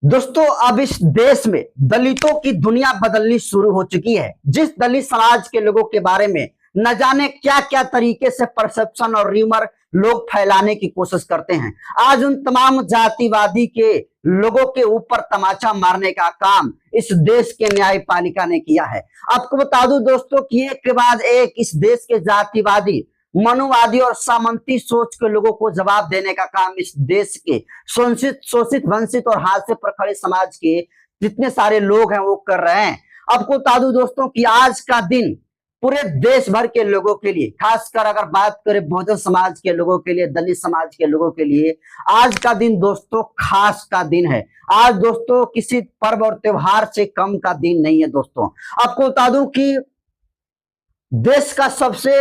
दोस्तों, अब इस देश में दलितों की दुनिया बदलनी शुरू हो चुकी है। जिस दलित समाज के लोगों के बारे में न जाने क्या क्या तरीके से परसेप्शन और र्यूमर लोग फैलाने की कोशिश करते हैं, आज उन तमाम जातिवादी के लोगों के ऊपर तमाचा मारने का काम इस देश के न्यायपालिका ने किया है। आपको बता दूं दोस्तों कि एक के बाद एक इस देश के जातिवादी, मनुवादी और सामंती सोच के लोगों को जवाब देने का काम इस देश के शोषित शोषित वंचित और हाशिए पर खड़े समाज के जितने सारे लोग हैं वो कर रहे हैं। आपको बता दूं दोस्तों कि आज का दिन पूरे देश भर के लोगों के लिए, खासकर अगर बात करें बहुजन समाज के लोगों के लिए, दलित समाज के लोगों के लिए, आज का दिन दोस्तों खास का दिन है। आज दोस्तों किसी पर्व और त्योहार से कम का दिन नहीं है। दोस्तों आपको बता दूं कि देश का सबसे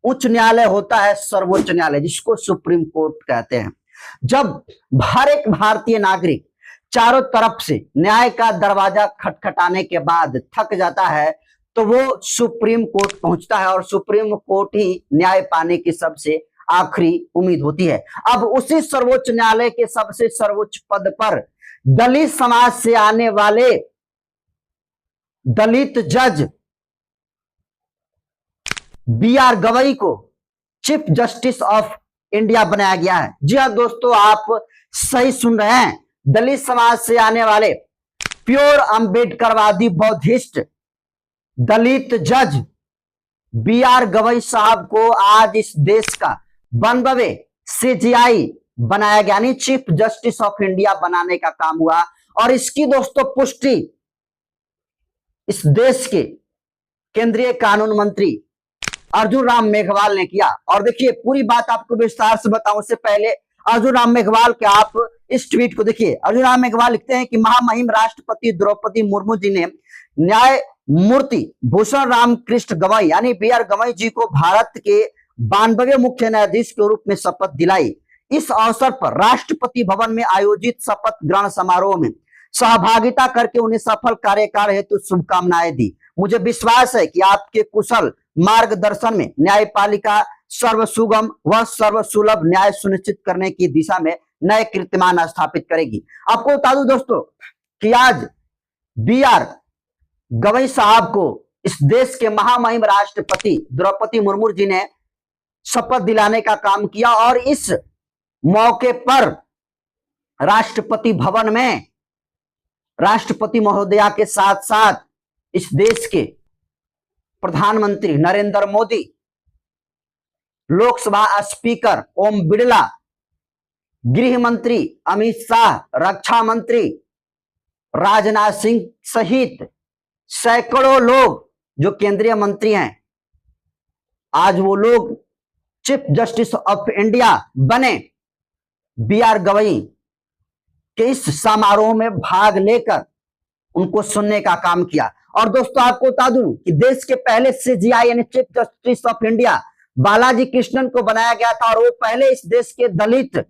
उच्च न्यायालय होता है सर्वोच्च न्यायालय, जिसको सुप्रीम कोर्ट कहते हैं। जब हर एक भारतीय नागरिक चारों तरफ से न्याय का दरवाजा खटखटाने के बाद थक जाता है तो वो सुप्रीम कोर्ट पहुंचता है और सुप्रीम कोर्ट ही न्याय पाने की सबसे आखिरी उम्मीद होती है। अब उसी सर्वोच्च न्यायालय के सबसे सर्वोच्च पद पर दलित समाज से आने वाले दलित जज बी.आर. गवई को चीफ जस्टिस ऑफ इंडिया बनाया गया है। जी हाँ दोस्तों, आप सही सुन रहे हैं। दलित समाज से आने वाले प्योर अंबेडकरवादी बौद्धिस्ट दलित जज बी.आर. गवई साहब को आज इस देश का 92वें सीजेआई बनाया गया, यानी चीफ जस्टिस ऑफ इंडिया बनाने का काम हुआ। और इसकी दोस्तों पुष्टि इस देश के केंद्रीय कानून मंत्री अर्जुन राम मेघवाल ने किया। और देखिए पूरी बात आपको विस्तार से बताऊं उससे पहले अर्जुन राम मेघवाल के आप इस ट्वीट को देखिए। अर्जुन राम मेघवाल लिखते हैं कि महामहिम राष्ट्रपति द्रौपदी मुर्मू जी ने न्यायमूर्ति भूषण राम कृष्ण गवई यानी बी.आर. गवई जी को भारत के 92वें मुख्य न्यायाधीश के रूप में शपथ दिलाई। इस अवसर पर राष्ट्रपति भवन में आयोजित शपथ ग्रहण समारोह में सहभागिता करके उन्हें सफल कार्यकाल हेतु शुभकामनाएं दी। मुझे विश्वास है कि आपके कुशल मार्गदर्शन में न्यायपालिका सर्वसुगम व सर्वसुलभ न्याय सुनिश्चित करने की दिशा में नए कीर्तिमान स्थापित करेगी। आपको बता दूं दोस्तों कि आज बी.आर. गवई साहब को इस देश के महामहिम राष्ट्रपति द्रौपदी मुर्मू जी ने शपथ दिलाने का काम किया और इस मौके पर राष्ट्रपति भवन में राष्ट्रपति महोदया के साथ साथ इस देश के प्रधानमंत्री नरेंद्र मोदी, लोकसभा स्पीकर ओम बिरला, गृह मंत्री अमित शाह, रक्षा मंत्री राजनाथ सिंह सहित सैकड़ों लोग जो केंद्रीय मंत्री हैं, आज वो लोग चीफ जस्टिस ऑफ इंडिया बने। बी.आर. गवई के इस समारोह में भाग लेकर उनको सुनने का काम किया। और दोस्तों आपको बता दूं कि देश के पहले सीजेआई यानी chief justice of India Balaji Krishnan को बनाया गया था और वो पहले इस देश के दलित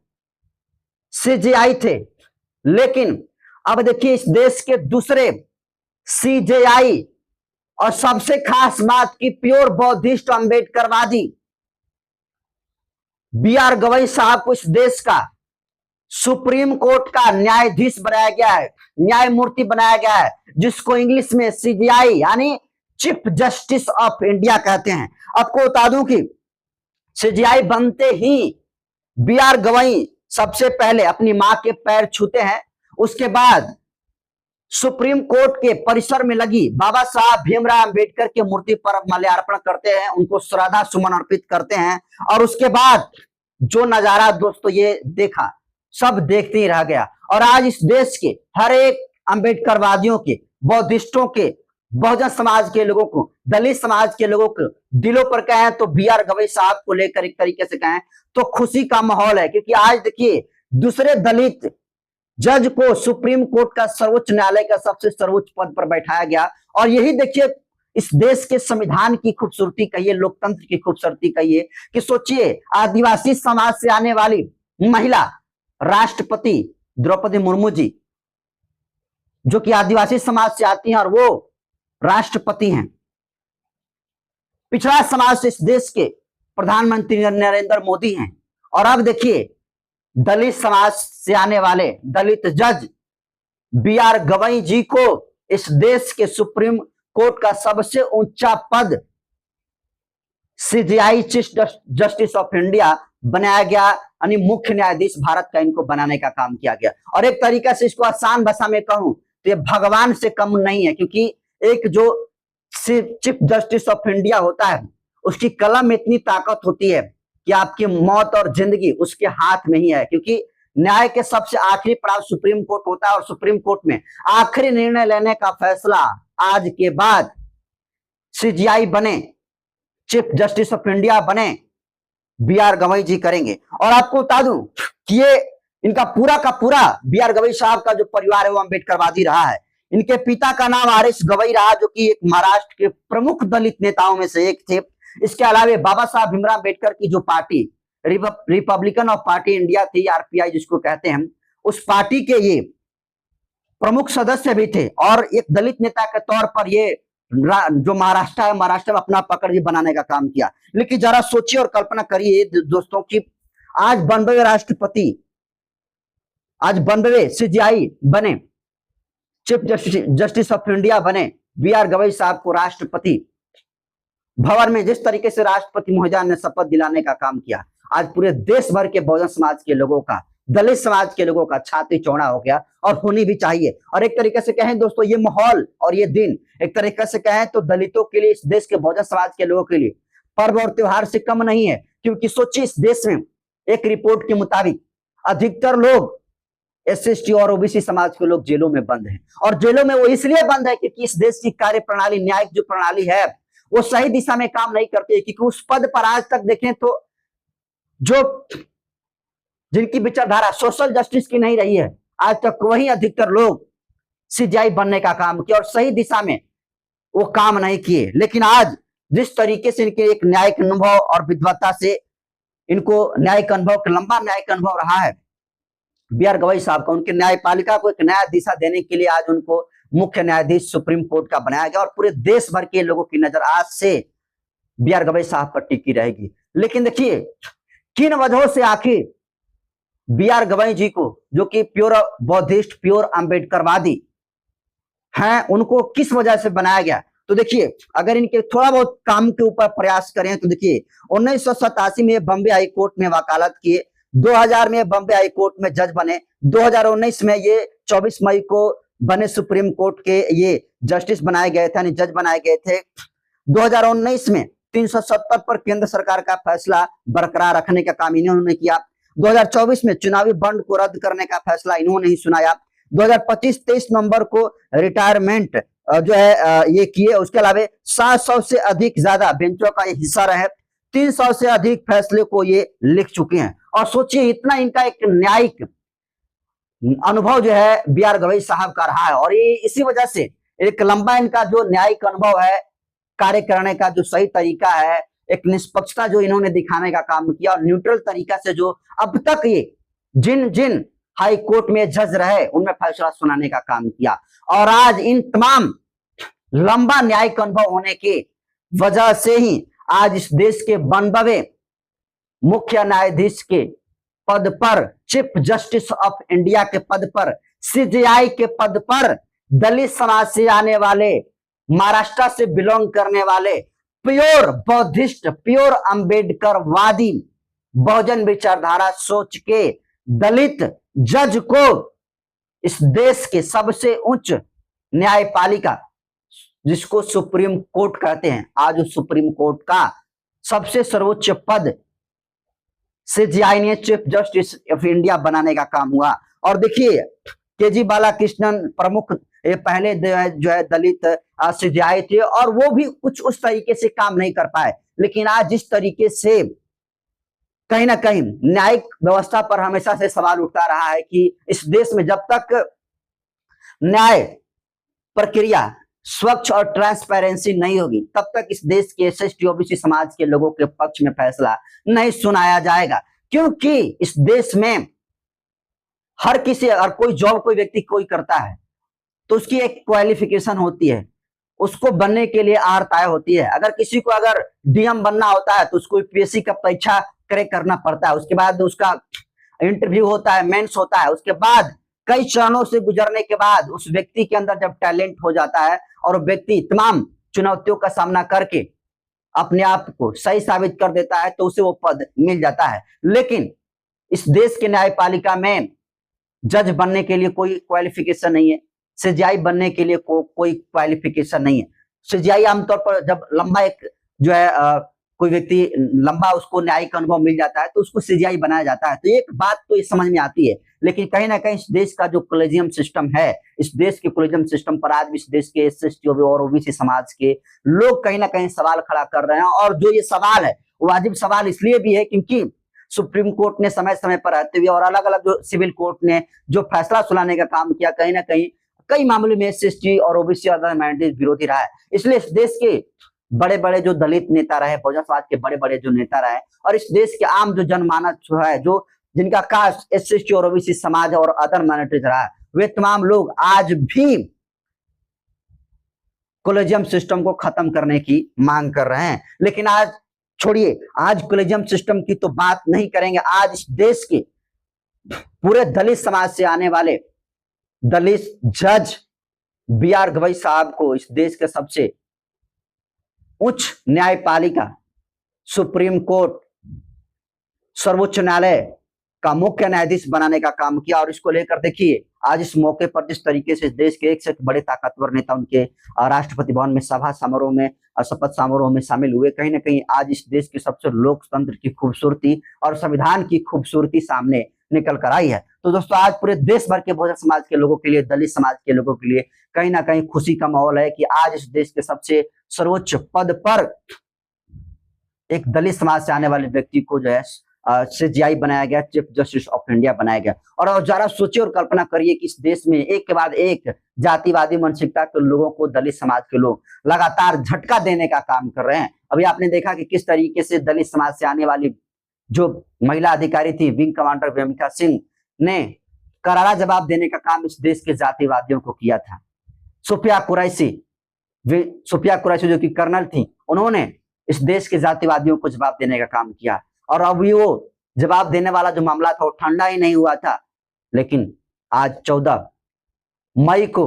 सीजेआई थे। लेकिन अब देखिए इस देश के दूसरे सीजेआई और सबसे खास बात की प्योर बौद्धिस्ट अंबेडकरवादी बी.आर. गवई साहब को इस देश का सुप्रीम कोर्ट का न्यायाधीश बनाया गया है, न्यायमूर्ति बनाया गया है, जिसको इंग्लिश में सीजेआई यानी चीफ जस्टिस ऑफ इंडिया कहते हैं। आपको बता दूं कि सीजेआई बनते ही बी.आर. गवई सबसे पहले अपनी मां के पैर छूते हैं। उसके बाद सुप्रीम कोर्ट के परिसर में लगी बाबा साहब भीमराव अंबेडकर की मूर्ति पर माल्यार्पण करते हैं, उनको श्रद्धा सुमन अर्पित करते हैं। और उसके बाद जो नजारा दोस्तों ये देखा, सब देखते ही रह गया। और आज इस देश के हर एक अंबेडकरवादियों के, बौद्धिस्टों के, बहुजन समाज के लोगों को, दलित समाज के लोगों को दिलों पर कहें तो बी.आर. गवई साहब को लेकर एक तरीके से कहें तो खुशी का माहौल है। क्योंकि आज देखिए दूसरे दलित जज को सुप्रीम कोर्ट का सर्वोच्च न्यायालय का सबसे सर्वोच्च पद पर बैठाया गया। और यही देखिए इस देश के संविधान की खूबसूरती कहिए, लोकतंत्र की खूबसूरती कहिए कि सोचिए आदिवासी समाज से आने वाली महिला राष्ट्रपति द्रौपदी मुर्मू जी, जो कि आदिवासी समाज से आती हैं और वो राष्ट्रपति हैं। पिछड़ा समाज से इस देश के प्रधानमंत्री नरेंद्र मोदी हैं। और अब देखिए दलित समाज से आने वाले दलित जज बी आर गवई जी को इस देश के सुप्रीम कोर्ट का सबसे ऊंचा पद CGI chief justice of India बनाया गया, यानी मुख्य न्यायाधीश भारत का इनको बनाने का काम किया गया। और एक तरीका से इसको आसान भाषा में कहूं तो ये भगवान से कम नहीं है, क्योंकि एक जो चीफ जस्टिस ऑफ इंडिया होता है उसकी कलम में इतनी ताकत होती है कि आपकी मौत और जिंदगी उसके हाथ में ही है, क्योंकि न्याय के सबसे आखिरी पड़ाव सुप्रीम कोर्ट होता है और सुप्रीम कोर्ट में आखिरी निर्णय लेने का फैसला आज के बाद सीजीआई बने, चीफ जस्टिस ऑफ इंडिया बने बी आर गवई जी करेंगे। और आपको बता दूं कि ये इनका पूरा का पूरा बी आर गवई साहब का जो परिवार है वो अम्बेडकरवादी रहा है। इनके पिता का नाम आर एस गवई रहा, जो कि एक महाराष्ट्र के प्रमुख दलित नेताओं में से एक थे। इसके अलावा बाबा साहब भीमराव अम्बेडकर की जो party Republican of party India थी, आरपीआई जिसको कहते हैं, उस पार्टी के ये प्रमुख सदस्य भी थे और एक दलित नेता के तौर पर ये जो महाराष्ट्र है, महाराष्ट्र में अपना पकड़ भी बनाने का काम किया। लेकिन जरा सोचिए और कल्पना करिए दोस्तों कि आज 92वें राष्ट्रपति, आज 92वें सीजीआई बने, चीफ जस्टिस ऑफ इंडिया बने बी आर गवई साहब को राष्ट्रपति भवन में जिस तरीके से राष्ट्रपति महोदय ने शपथ दिलाने का काम किया, आज पूरे देश भर के बहुजन समाज के लोगों का, दलित समाज के लोगों का छाती चौड़ा हो गया और होनी भी चाहिए। और एक तरीके से कहें दोस्तों, ये माहौल और ये दिन एक तरीके से कहें तो दलितों के लिए, इस देश के बहुजन समाज के लोगों के लिए पर्व और त्योहार से कम नहीं है। क्योंकि सोचिए, इस देश में एक रिपोर्ट के मुताबिक अधिकतर लोग एससी और ओबीसी समाज के लोग जेलों में बंद हैं। और जेलों में वो इसलिए बंद है क्योंकि इस देश की कार्य प्रणाली, न्यायिक जो प्रणाली है, वो सही दिशा में काम नहीं करती है। क्योंकि उस पद पर आज तक देखें तो जो जिनकी विचारधारा सोशल जस्टिस की नहीं रही है, आज तक वही अधिकतर लोग सीजीआई बनने का काम किया और सही दिशा में वो काम नहीं किए। लेकिन आज जिस तरीके से इनके एक न्यायिक अनुभव और विद्वता से इनको न्यायिक अनुभव, लंबा न्यायिक अनुभव रहा है बी आर गवई साहब का, उनके न्यायपालिका को एक नया दिशा देने के लिए आज उनको मुख्य न्यायाधीश सुप्रीम कोर्ट का बनाया गया। और पूरे देश भर के लोगों की नजर आज से बी आर गवई साहब पर टिकी रहेगी। लेकिन देखिए, किन वजहों से आखिर बी आर गवई जी को, जो कि प्योर बौद्धिस्ट, प्योर अम्बेडकरवादी हैं, उनको किस वजह से बनाया गया? तो देखिए, अगर इनके थोड़ा बहुत काम के ऊपर प्रयास करें तो देखिए, 1987 में बॉम्बे हाई कोर्ट में वकालत किए, 2000 में बॉम्बे हाई कोर्ट में जज बने, 2019 में ये 24 मई को बने सुप्रीम कोर्ट के ये जस्टिस बनाए गए थे, यानी जज बनाए गए थे। 2019 में 370 पर केंद्र सरकार का फैसला बरकरार रखने का काम इन्होंने किया। 2024 में चुनावी बॉन्ड को रद्द करने का फैसला इन्होंने ही सुनाया। 2025-23 नवंबर को रिटायरमेंट जो है ये किए। उसके अलावा 700 से अधिक ज्यादा बेंचों का ये हिस्सा रहे, 300 से अधिक फैसले को ये लिख चुके हैं। और सोचिए, इतना इनका एक न्यायिक अनुभव जो है बी आर गवई साहब का रहा है। और ये इसी वजह से एक लंबा इनका जो न्यायिक अनुभव है, कार्य करने का जो सही तरीका है, एक निष्पक्षता जो इन्होंने दिखाने का काम किया और न्यूट्रल तरीका से जो अब तक ये जिन जिन हाई कोर्ट में जज रहे उनमें फैसला सुनाने का काम किया। और आज इन तमाम लंबा न्यायिक अनुभव होने की वजह से ही आज इस देश के 92वें मुख्य न्यायाधीश के पद पर, चीफ जस्टिस ऑफ इंडिया के पद पर, सीजीआई के पद पर दलित समाज से आने वाले, महाराष्ट्र से बिलोंग करने वाले, प्योर बौद्धिस्ट, प्योर अम्बेडकरवादी, बहुजन विचारधारा सोच के दलित जज को इस देश के सबसे उच्च न्यायपालिका, जिसको सुप्रीम कोर्ट कहते हैं, आज उस सुप्रीम कोर्ट का सबसे सर्वोच्च पद सीजीआई ने चीफ जस्टिस ऑफ इंडिया बनाने का काम हुआ। और देखिए, केजी बालाकृष्णन प्रमुख पहले जो है दलित सीजीआई थे और वो भी कुछ उस तरीके से काम नहीं कर पाए। लेकिन आज जिस तरीके से कहीं ना कहीं न्यायिक व्यवस्था पर हमेशा से सवाल उठता रहा है कि इस देश में जब तक न्याय प्रक्रिया स्वच्छ और ट्रांसपेरेंसी नहीं होगी, तब तक इस देश के एससी ओबीसी समाज के लोगों के पक्ष में फैसला नहीं सुनाया जाएगा। क्योंकि इस देश में हर किसी, अगर कोई जॉब कोई व्यक्ति कोई करता है तो उसकी एक क्वालिफिकेशन होती है, उसको बनने के लिए आर तय होती है। अगर किसी को अगर डीएम बनना होता है तो उसको यूपीएससी का परीक्षा क्रैक करना पड़ता है, उसके बाद उसका इंटरव्यू होता है, मेंस होता है, उसके बाद कई चरणों से गुजरने के बाद उस व्यक्ति के अंदर जब टैलेंट हो जाता है और व्यक्ति तमाम चुनौतियों का सामना करके अपने आप को सही साबित कर देता है तो उसे वो पद मिल जाता है। लेकिन इस देश के न्यायपालिका में जज बनने के लिए कोई क्वालिफिकेशन नहीं है, सीजीआई बनने के लिए कोई क्वालिफिकेशन नहीं है। सीजीआई आमतौर पर जब लंबा एक जो है कोई व्यक्ति लंबा उसको न्यायिक अनुभव मिल जाता है तो उसको सीजीआई बनाया जाता है। तो एक बात तो ये समझ में आती है, लेकिन कहीं ना कहीं इस देश का जो कॉलेजियम सिस्टम है, इस देश के कॉलेजियम सिस्टम पर आज भी इस देश के एससी और ओबीसी समाज के लोग कहीं ना कहीं सवाल खड़ा कर रहे हैं। और जो ये सवाल है वो वाजिब सवाल इसलिए भी है क्योंकि सुप्रीम कोर्ट ने समय समय पर रहते हुए और अलग अलग जो सिविल कोर्ट ने जो फैसला सुनाने का काम किया, कहीं ना कहीं कई मामलों में एससी और ओबीसी माइनॉरिटी विरोधी रहा है। इसलिए इस देश के बड़े बड़े जो दलित नेता रहे, बहुजन समाज के बड़े बड़े जो नेता रहे और इस देश के आम जो जनमानस जो है, जो जिनका कास्ट एससी और ओबीसी समाज और अदर माइनॉरिटीज रहा है, वे तमाम लोग आज भी कॉलेजियम सिस्टम को खत्म करने की मांग कर रहे हैं। लेकिन आज छोड़िए, आज कॉलेजियम सिस्टम की तो बात नहीं करेंगे। आज इस देश के पूरे दलित समाज से आने वाले दलित जज बी.आर. गवई साहब को इस देश के सबसे उच्च न्यायपालिका सुप्रीम कोर्ट सर्वोच्च न्यायालय का मुख्य न्यायाधीश बनाने का काम किया। और इसको लेकर देखिए आज इस मौके पर जिस तरीके से इस देश के एक से बड़े ताकतवर नेता उनके राष्ट्रपति भवन में सभा समारोह में शपथ समारोह में शामिल हुए, कहीं ना कहीं आज इस देश के सबसे लोकतंत्र की खूबसूरती और संविधान की खूबसूरती सामने निकल कर आई है। तो दोस्तों आज पूरे देश भर के बहुजन समाज के लोगों के लिए, दलित समाज के लोगों के लिए कहीं ना कहीं खुशी का माहौल है कि आज इस देश के सबसे सर्वोच्च पद पर एक दलित समाज से आने वाले व्यक्ति को जो है सीजीआई बनाया गया, चीफ जस्टिस ऑफ इंडिया बनाया गया। और जरा सोचिए और कल्पना करिए कि इस देश में एक के बाद एक जातिवादी मानसिकता के लोगों को दलित समाज के लोग लगातार झटका देने का काम कर रहे हैं। अभी आपने देखा कि किस तरीके से दलित समाज से आने वाली जो महिला अधिकारी थी विंग कमांडर व्यमिका सिंह ने करारा जवाब देने का काम इस देश के जातिवादियों को किया था। सुफिया कुरैशी जो कि कर्नल थी, उन्होंने इस देश के जातिवादियों को जवाब देने का काम किया। और अभी वो जवाब देने वाला जो मामला था वो ठंडा ही नहीं हुआ था, लेकिन आज 14 मई को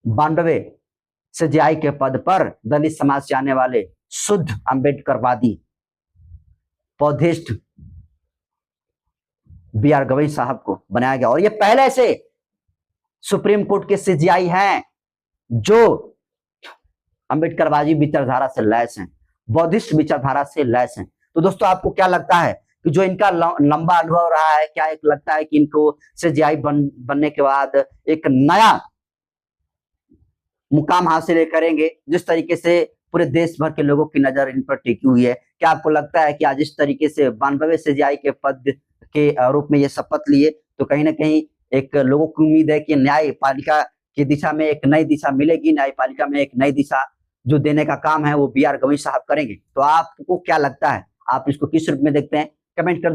92 सीजीआई के पद पर दलित समाज से आने वाले शुद्ध अंबेडकरवादी पौधिस्ट बी.आर. गवई साहब को बनाया गया। और ये पहले से सुप्रीम कोर्ट के सीजीआई हैं जो अंबेडकरवादी विचारधारा से लैस हैं, बौद्धिस्ट विचारधारा से लैस हैं। तो दोस्तों आपको क्या लगता है कि जो इनका लंबा अनुभव रहा है, क्या एक लगता है कि इनको सीजीआई बनने के बाद एक नया मुकाम हासिल करेंगे, जिस तरीके से पूरे देश भर के लोगों की नजर इन पर टिकी हुई है? क्या आपको लगता है कि आज इस तरीके से 92वें सीजीआई के पद के रूप में ये शपथ लिए तो कहीं ना कहीं एक लोगों को उम्मीद है कि न्यायपालिका की दिशा में एक नई दिशा मिलेगी, न्यायपालिका में एक नई दिशा जो देने का काम है वो बी.आर. गवई साहब करेंगे? तो आपको क्या लगता है, आप इसको किस रूप में देखते हैं? कमेंट कर दीजिए।